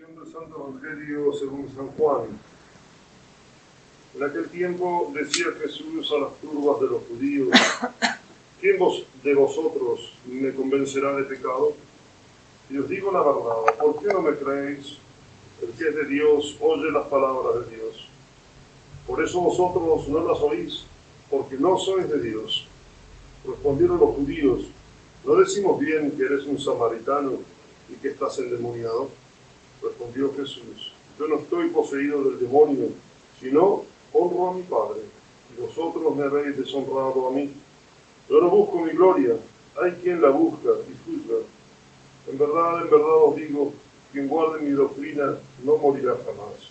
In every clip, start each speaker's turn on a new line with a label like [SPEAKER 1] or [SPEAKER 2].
[SPEAKER 1] Proclamación del Santo Evangelio según San Juan. En aquel tiempo decía Jesús a las turbas de los judíos: ¿Quién de vosotros me convencerá de pecado? Y os digo la verdad, ¿por qué no me creéis? El que es de Dios oye las palabras de Dios. Por eso vosotros no las oís, porque no sois de Dios. Respondieron los judíos: ¿no decimos bien que eres un samaritano y que estás endemoniado? Respondió Jesús: yo no estoy poseído del demonio, sino honro a mi Padre, y vosotros me habéis deshonrado a mí. Yo no busco mi gloria, hay quien la busca y juzga. En verdad os digo, quien guarde mi doctrina no morirá jamás.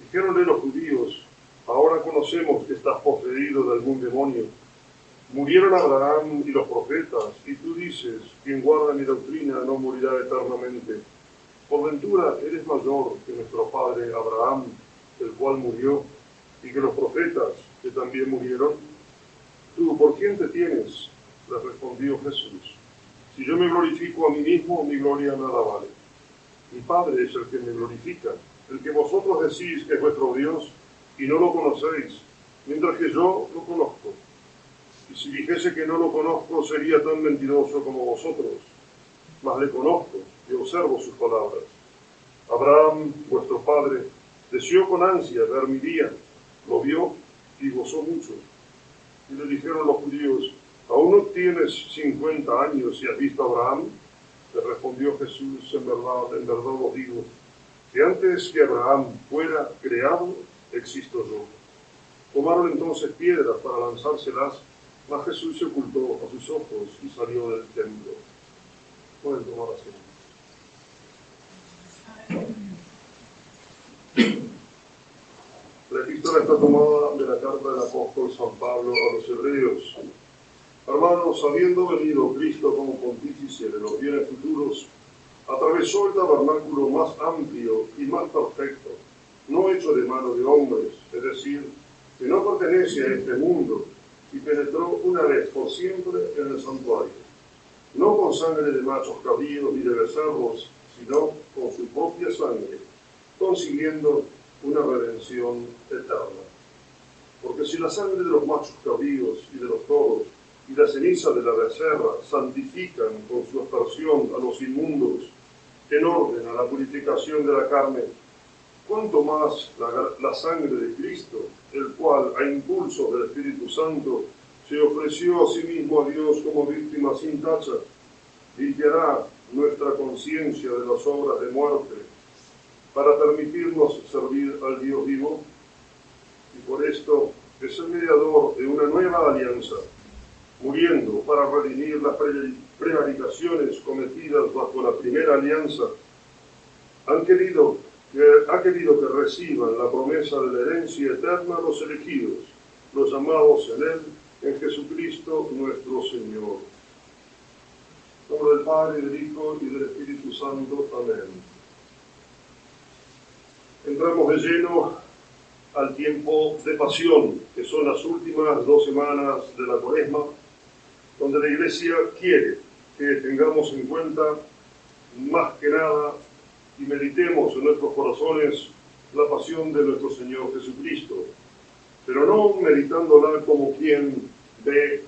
[SPEAKER 1] Dijéronle los judíos: ahora conocemos que estás poseído de algún demonio. Murieron Abraham y los profetas, y tú dices: quien guarda mi doctrina no morirá eternamente. Por ventura eres mayor que nuestro padre Abraham, el cual murió, y que los profetas, que también murieron. ¿Tú por quién te tienes? Les respondió Jesús: si yo me glorifico a mí mismo, mi gloria nada vale. Mi Padre es el que me glorifica, el que vosotros decís que es vuestro Dios, y no lo conocéis, mientras que yo lo conozco. Y si dijese que no lo conozco, sería tan mentiroso como vosotros. Mas le conozco y observo sus palabras. Abraham, vuestro padre, deseó con ansia ver mi día, lo vio y gozó mucho. Y le dijeron los judíos: ¿aún no tienes 50 años y has visto a Abraham? Le respondió Jesús: en verdad os digo, que antes que Abraham fuera creado, existo yo. Tomaron entonces piedras para lanzárselas, mas Jesús se ocultó a sus ojos y salió del templo. Pueden tomar asiento. La epístola está tomada de la carta del apóstol San Pablo a los hebreos. Hermanos, habiendo venido Cristo como pontífice de los bienes futuros, atravesó el tabernáculo más amplio y más perfecto, no hecho de mano de hombres, es decir, que no pertenece a este mundo, y penetró una vez por siempre en el santuario, no con sangre de machos cabríos ni de becerros, sino con su propia sangre, consiguiendo una redención eterna. Porque si la sangre de los machos cabríos y de los toros y la ceniza de la becerra santifican con su aspersión a los inmundos en orden a la purificación de la carne, cuánto más la sangre de Cristo, el cual a impulso del Espíritu Santo se ofreció a sí mismo a Dios como víctima sin tacha, limpiará nuestra conciencia de las obras de muerte para permitirnos servir al Dios vivo. Y por esto es el mediador de una nueva alianza, muriendo para redimir las prevaricaciones cometidas bajo la primera alianza. Ha querido que reciban la promesa de la herencia eterna los elegidos, los llamados en él, en Jesucristo nuestro Señor. En nombre del Padre, del Hijo y del Espíritu Santo. Amén. Entramos de lleno al tiempo de pasión, que son las últimas 2 semanas de la Cuaresma, donde la Iglesia quiere que tengamos en cuenta más que nada y meditemos en nuestros corazones la pasión de nuestro Señor Jesucristo, pero no meditándola como quien ve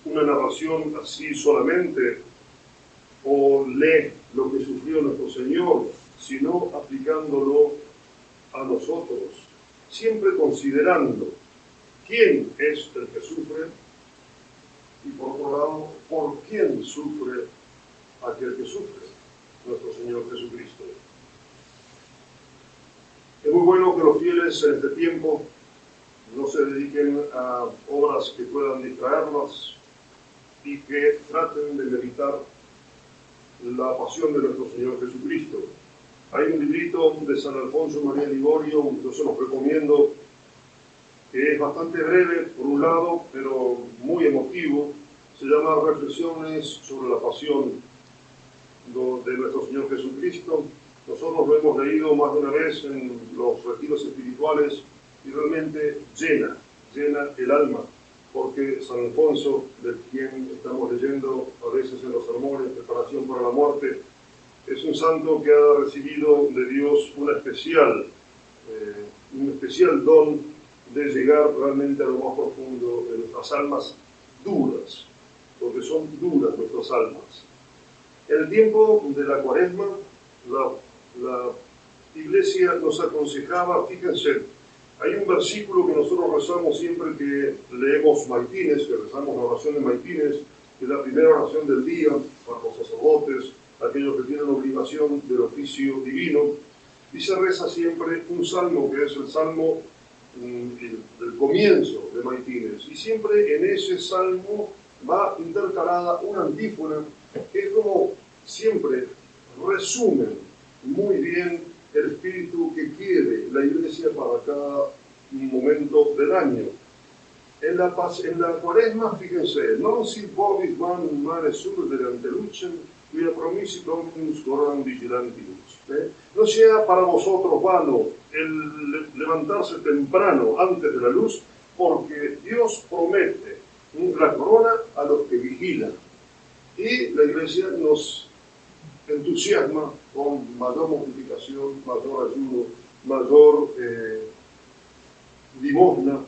[SPEAKER 1] una narración así solamente o lee lo que sufrió nuestro Señor, sino aplicándolo a nosotros, siempre considerando quién es el que sufre y, por otro lado, por quién sufre aquel que sufre, nuestro Señor Jesucristo. Es muy bueno que los fieles en este tiempo no se dediquen a obras que puedan distraerlas y que traten de meditar la pasión de nuestro Señor Jesucristo. Hay un librito de San Alfonso María Ligorio, yo se los recomiendo, que es bastante breve por un lado, pero muy emotivo. Se llama Reflexiones sobre la pasión de nuestro Señor Jesucristo. Nosotros lo hemos leído más de una vez en los retiros espirituales y realmente llena el alma, porque San Alfonso, de quien estamos leyendo a veces en los sermones, Preparación para la Muerte, Es un santo que ha recibido de Dios un especial don de llegar realmente a lo más profundo de nuestras almas duras, porque son duras nuestras almas. En el tiempo de la Cuaresma, la Iglesia nos aconsejaba, fíjense, hay un versículo que nosotros rezamos siempre que leemos maitines, que rezamos la oración de maitines, que es la primera oración del día para los sacerdotes, aquellos que tienen obligación del oficio divino, y se reza siempre un salmo que es el salmo del comienzo de maitines, y siempre en ese salmo va intercalada una antífona que es como siempre resume muy bien el espíritu que quiere la Iglesia para cada momento del año. En la Cuaresma, fíjense, non si vobis mare surdere ante lucem, cuia promisi dominus coram vigilantimus. No sea para vosotros vano el levantarse temprano antes de la luz, porque Dios promete la corona a los que vigilan. Y la Iglesia nos entusiasma con mayor mortificación, mayor ayuno, mayor limosna,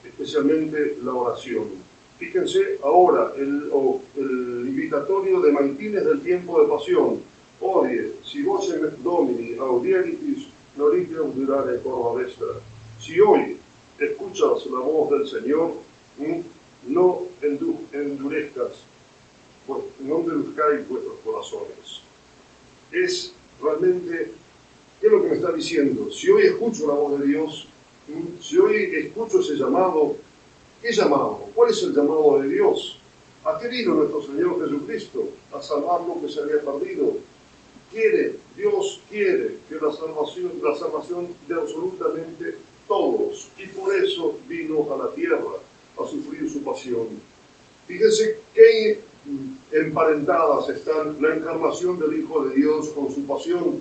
[SPEAKER 1] especialmente la oración. Fíjense ahora el invitatorio de maitines del tiempo de pasión. Odie, si vocem et Domini audieritis, noliteum durare corva vestra. Si hoy escuchas la voz del Señor, no endurezcas, pues no endurezcáis vuestros corazones. Es realmente, ¿qué es lo que me está diciendo? Si hoy escucho la voz de Dios, si hoy escucho ese llamado, ¿qué llamado? ¿Cuál es el llamado de Dios? ¿A qué vino nuestro Señor Jesucristo? A salvar lo que se había perdido. Dios quiere que la salvación de absolutamente todos, y por eso vino a la tierra a sufrir su pasión. Fíjense qué emparentadas están la encarnación del Hijo de Dios con su pasión.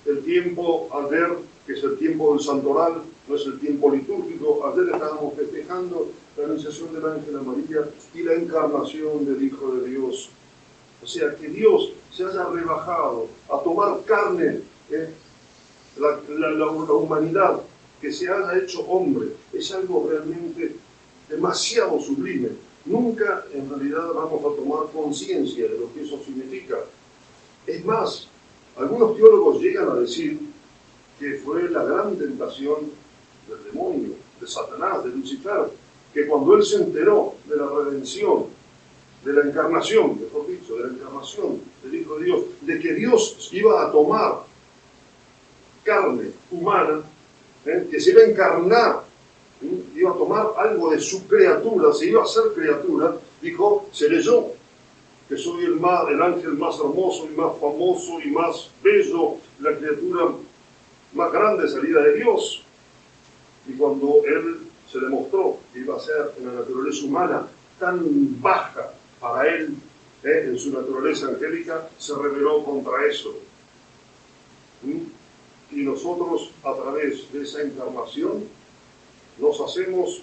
[SPEAKER 1] El tiempo ayer, que es el tiempo del santoral, no es el tiempo litúrgico. Ayer estábamos festejando la anunciación del ángel a María y la encarnación del Hijo de Dios. O sea, que Dios se haya rebajado a tomar carne, la humanidad, que se haya hecho hombre, es algo realmente demasiado sublime. Nunca en realidad vamos a tomar conciencia de lo que eso significa. Es más, algunos teólogos llegan a decir que fue la gran tentación del demonio, de Satanás, de Lucifer, que cuando él se enteró de la redención, de la encarnación, mejor dicho, de la encarnación del Hijo de Dios, de que Dios iba a tomar carne humana, que se iba a encarnar, iba a tomar algo de su criatura, se iba a hacer criatura, dijo, se leyó que soy el ángel más hermoso y más famoso y más bello, la criatura más grande salida de Dios. Y cuando él se demostró que iba a ser en la naturaleza humana tan baja para él, en su naturaleza angélica, se rebeló contra eso. Y nosotros, a través de esa encarnación, nos hacemos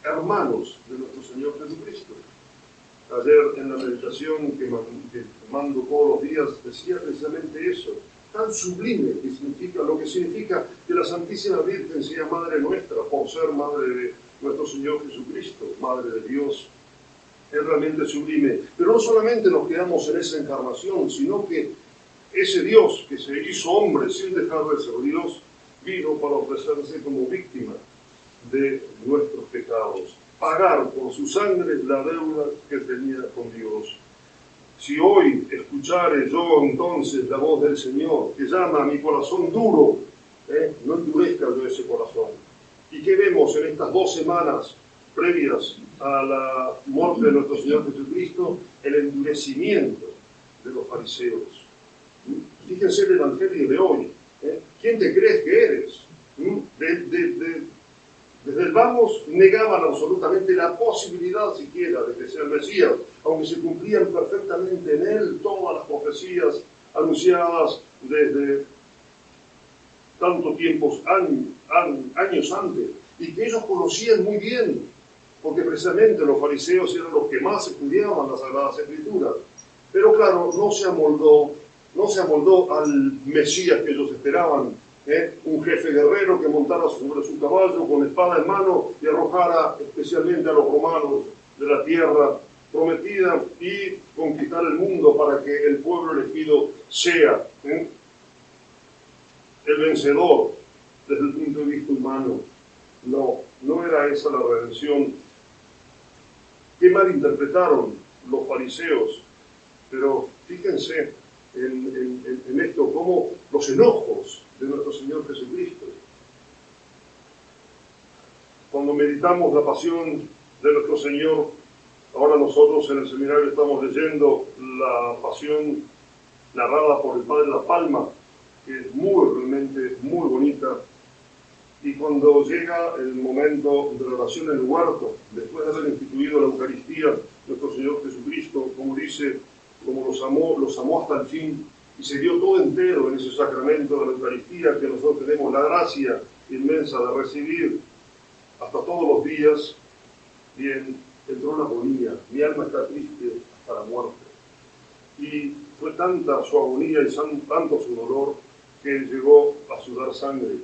[SPEAKER 1] hermanos de nuestro Señor Jesucristo. Ayer en la meditación que mando todos los días decía precisamente eso, tan sublime que significa, lo que significa que la Santísima Virgen sea Madre nuestra, por ser Madre de nuestro Señor Jesucristo, Madre de Dios. Es realmente sublime. Pero no solamente nos quedamos en esa encarnación, sino que ese Dios que se hizo hombre sin dejar de ser Dios, vino para ofrecerse como víctima de nuestros pecados, pagar por su sangre la deuda que tenía con Dios. Si hoy escuchare yo entonces la voz del Señor que llama a mi corazón duro, no endurezca yo ese corazón. ¿Y qué vemos en estas 2 semanas previas a la muerte de nuestro Señor Jesucristo? El endurecimiento de los fariseos. Fíjense el Evangelio de hoy. ¿Quién te crees que eres? Desde el vamos negaban absolutamente la posibilidad siquiera de que sea el Mesías, aunque se cumplían perfectamente en él todas las profecías anunciadas desde tantos tiempos, años antes, y que ellos conocían muy bien, porque precisamente los fariseos eran los que más estudiaban las Sagradas Escrituras. Pero claro, no se amoldó no se amoldó al Mesías que ellos esperaban, un jefe guerrero que montara sobre su caballo con espada en mano y arrojara especialmente a los romanos de la tierra prometida y conquistar el mundo para que el pueblo elegido sea el vencedor desde el punto de vista humano. No, no era esa la redención. Qué malinterpretaron los fariseos, pero fíjense en esto, como los enojos de nuestro Señor Jesucristo. Cuando meditamos la pasión de nuestro Señor, ahora nosotros en el seminario estamos leyendo la pasión narrada por el Padre La Palma, que es realmente muy bonita. Y cuando llega el momento de la oración en el huerto, después de haber instituido la Eucaristía, nuestro Señor Jesucristo, como dice, como los amó hasta el fin, y se dio todo entero en ese sacramento de la Eucaristía que nosotros tenemos la gracia inmensa de recibir hasta todos los días. Bien, entró la agonía, mi alma está triste hasta la muerte. Y fue tanta su agonía y tanto su dolor que llegó a sudar sangre.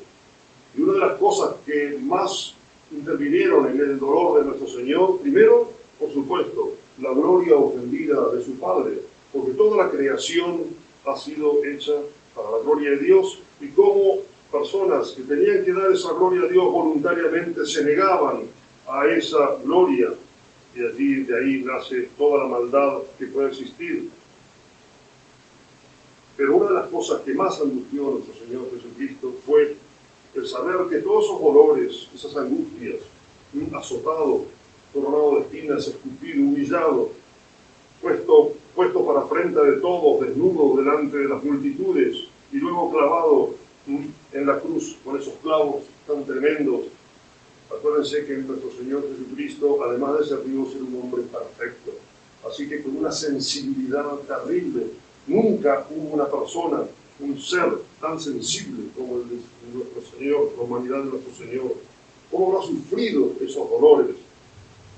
[SPEAKER 1] Y una de las cosas que más intervinieron en el dolor de nuestro Señor, primero, por supuesto, la gloria ofendida de su Padre, porque toda la creación ha sido hecha para la gloria de Dios, y como personas que tenían que dar esa gloria a Dios voluntariamente se negaban a esa gloria, y de ahí nace toda la maldad que puede existir. Pero una de las cosas que más angustió a nuestro Señor Jesucristo fue el saber que todos esos dolores, esas angustias, azotado, coronado de espinas, escupido, humillado, puesto para frente de todos, desnudo delante de las multitudes, y luego clavado en la cruz con esos clavos tan tremendos. Acuérdense que nuestro Señor Jesucristo, además de ser Dios, era un hombre perfecto. Así que con una sensibilidad terrible, nunca hubo una persona, un ser tan sensible como el de nuestro Señor, la humanidad de nuestro Señor. ¿Cómo habrá sufrido esos dolores?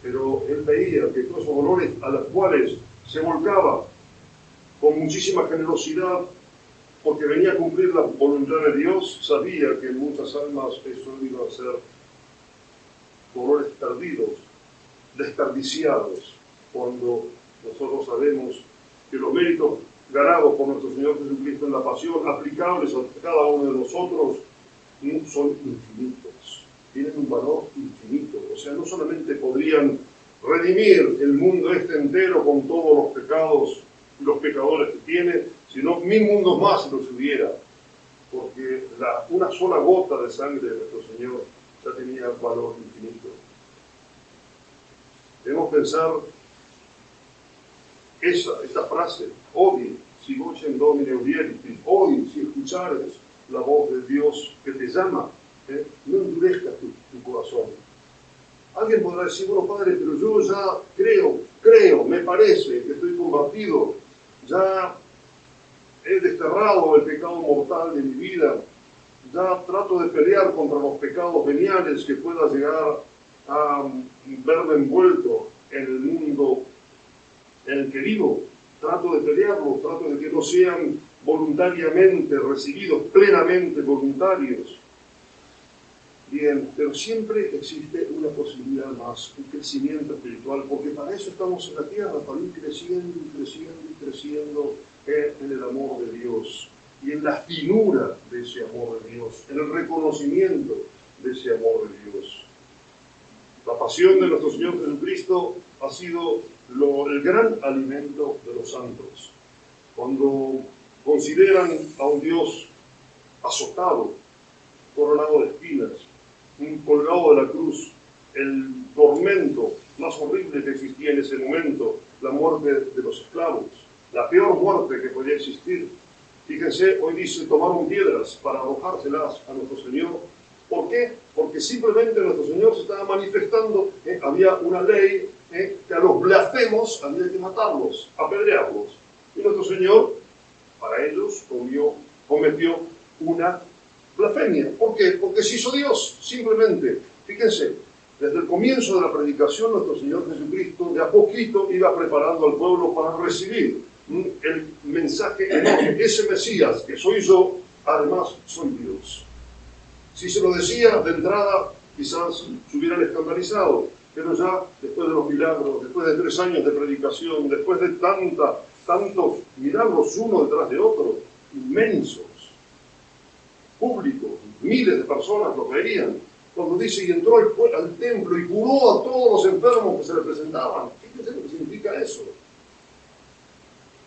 [SPEAKER 1] Pero él veía que todos esos dolores a los cuales se volcaba con muchísima generosidad, porque venía a cumplir la voluntad de Dios, sabía que en muchas almas eso iba a ser dolores perdidos, desperdiciados, cuando nosotros sabemos que los méritos ganados por nuestro Señor Jesucristo en la pasión, aplicables a cada uno de nosotros, son infinitos, tienen un valor infinito. O sea, no solamente podrían redimir el mundo este entero con todos los pecados y los pecadores que tiene, sino 1000 mundos más si los hubiera, porque una sola gota de sangre de nuestro Señor ya tenía valor infinito. Debemos pensar esta frase, odi, si vocem Domini audieris, odi, si escuchares la voz de Dios que te llama, no endurezcas tu corazón. Alguien podrá decir, bueno, Padre, pero yo ya creo, me parece que estoy convertido, ya he desterrado el pecado mortal de mi vida, ya trato de pelear contra los pecados veniales que pueda llegar a verme envuelto en el mundo en el que vivo. Trato de pelearlos, trato de que no sean voluntariamente recibidos, plenamente voluntarios. Bien, pero siempre existe una posibilidad más, un crecimiento espiritual, porque para eso estamos en la tierra, para ir creciendo y creciendo y creciendo en el amor de Dios y en la finura de ese amor de Dios, en el reconocimiento de ese amor de Dios. La pasión de nuestro Señor Jesucristo ha sido el gran alimento de los santos. Cuando consideran a un Dios azotado, coronado de espinas, colgado de la cruz, el tormento más horrible que existía en ese momento, la muerte de los esclavos, la peor muerte que podía existir. Fíjense, hoy dice, tomaron piedras para arrojárselas a nuestro Señor. ¿Por qué? Porque simplemente nuestro Señor se estaba manifestando, había una ley que a los blasfemos había que matarlos, apedrearlos. Y nuestro Señor, para ellos, cometió una blasfemia. ¿Por qué? Porque se hizo Dios, simplemente. Fíjense, desde el comienzo de la predicación, nuestro Señor Jesucristo de a poquito iba preparando al pueblo para recibir el mensaje enorme, ese Mesías que soy yo, además soy Dios. Si se lo decía de entrada, quizás se hubieran escandalizado, pero ya después de los milagros, después de 3 años de predicación, después de tantos milagros uno detrás de otro, inmensos, públicos, miles de personas lo veían, cuando dice, y entró al templo y curó a todos los enfermos que se le presentaban. ¿Qué es lo que significa eso?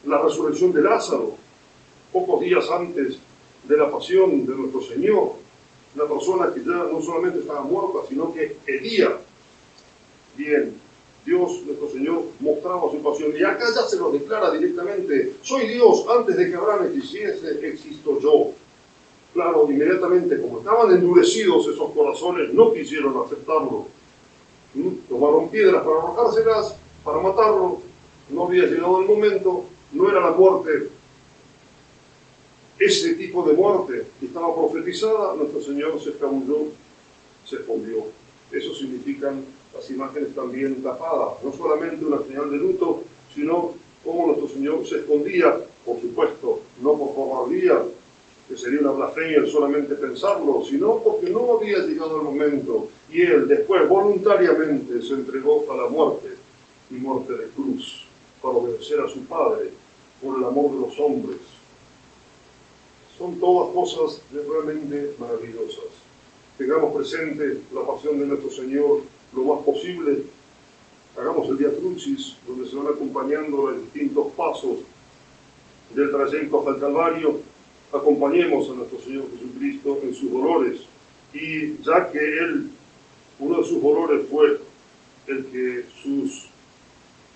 [SPEAKER 1] La resurrección de Lázaro, pocos días antes de la pasión de nuestro Señor, una persona que ya no solamente estaba muerta, sino que hería. Bien, Dios, nuestro Señor, mostraba su pasión. Y acá ya se lo declara directamente, soy Dios, antes de que Abraham existiese, existo yo. Claro, inmediatamente, como estaban endurecidos esos corazones, no quisieron aceptarlo. Tomaron piedras para arrojárselas, para matarlo. No había llegado el momento, no era la muerte, ese tipo de muerte que estaba profetizada. Nuestro Señor se escabulló, se escondió. Eso significan las imágenes también tapadas, no solamente una señal de luto, sino cómo nuestro Señor se escondía, por supuesto, no por cobardía, que sería una blasfemia el solamente pensarlo, sino porque no había llegado el momento, y Él después voluntariamente se entregó a la muerte, y muerte de cruz, para obedecer a su Padre, por el amor de los hombres. Son todas cosas realmente maravillosas. Tengamos presente la pasión de nuestro Señor lo más posible. Hagamos el Via Crucis, donde se van acompañando los distintos pasos del trayecto hasta el Calvario. Acompañemos a nuestro Señor Jesucristo en sus dolores. Y ya que Él, uno de sus dolores fue el que sus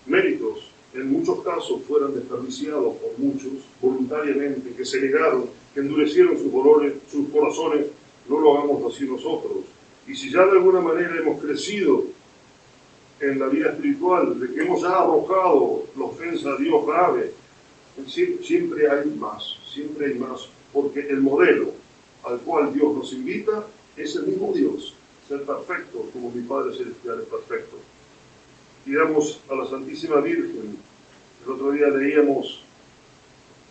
[SPEAKER 1] méritos en muchos casos fueran desperdiciados por muchos voluntariamente, que se negaron, que endurecieron sus dolores, sus corazones, no lo hagamos así nosotros. Y si ya de alguna manera hemos crecido en la vida espiritual, de que hemos ya arrojado la ofensa a Dios grave, siempre hay más, porque el modelo al cual Dios nos invita es el mismo Dios, ser perfecto como mi Padre Celestial es perfecto. Pidamos a la Santísima Virgen. El otro día leíamos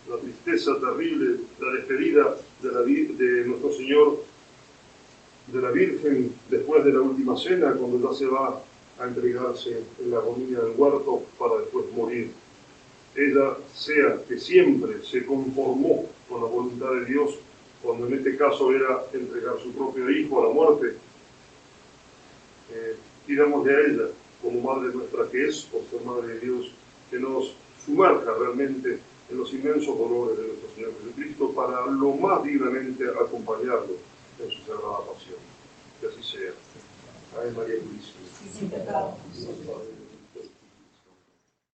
[SPEAKER 1] la tristeza terrible, la despedida de nuestro Señor, de la Virgen, después de la última cena, cuando ya se va a entregarse en la agonía del huerto para después morir. Ella sea que siempre se conformó con la voluntad de Dios, cuando en este caso era entregar su propio hijo a la muerte. Pidámosle a ella, como Madre nuestra que es, por ser Madre de Dios, que nos sumerja realmente en los inmensos dolores de nuestro Señor Jesucristo para lo más dignamente acompañarlo en su sagrada pasión. Que así sea. Ave María Purísima.